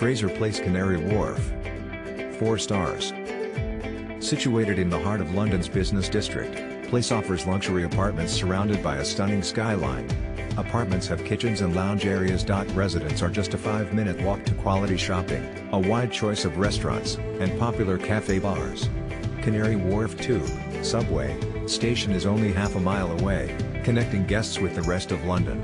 Fraser Place Canary Wharf. 4 stars. Situated in the heart of London's business district, Place offers luxury apartments surrounded by a stunning skyline. Apartments have kitchens and lounge areas. Residents are just a 5-minute walk to quality shopping, a wide choice of restaurants, and popular cafe bars. Canary Wharf Tube, subway, station is only half a mile away, connecting guests with the rest of London.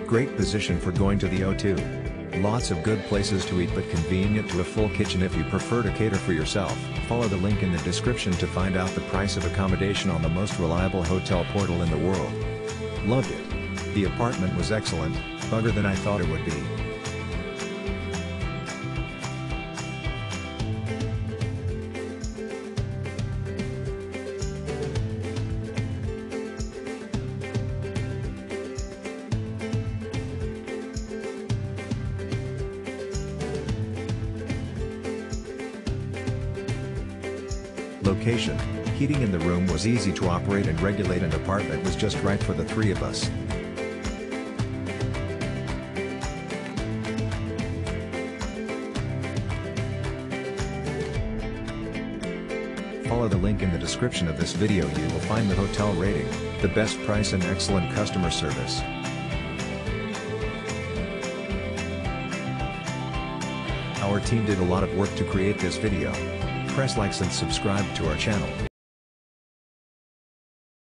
Great position for going to the O2. Lots of good places to eat but convenient to a full kitchen if you prefer to cater for yourself. Follow the link in the description to find out the price of accommodation on the most reliable hotel portal in the world. Loved it. The apartment was excellent, better than I thought it would be. Location: heating in the room was easy to operate and regulate, and apartment was just right for the 3 of us. Follow the link in the description of this video. You will find the hotel rating, the best price and excellent customer service. Our team did a lot of work to create this video. Press likes and subscribe to our channel.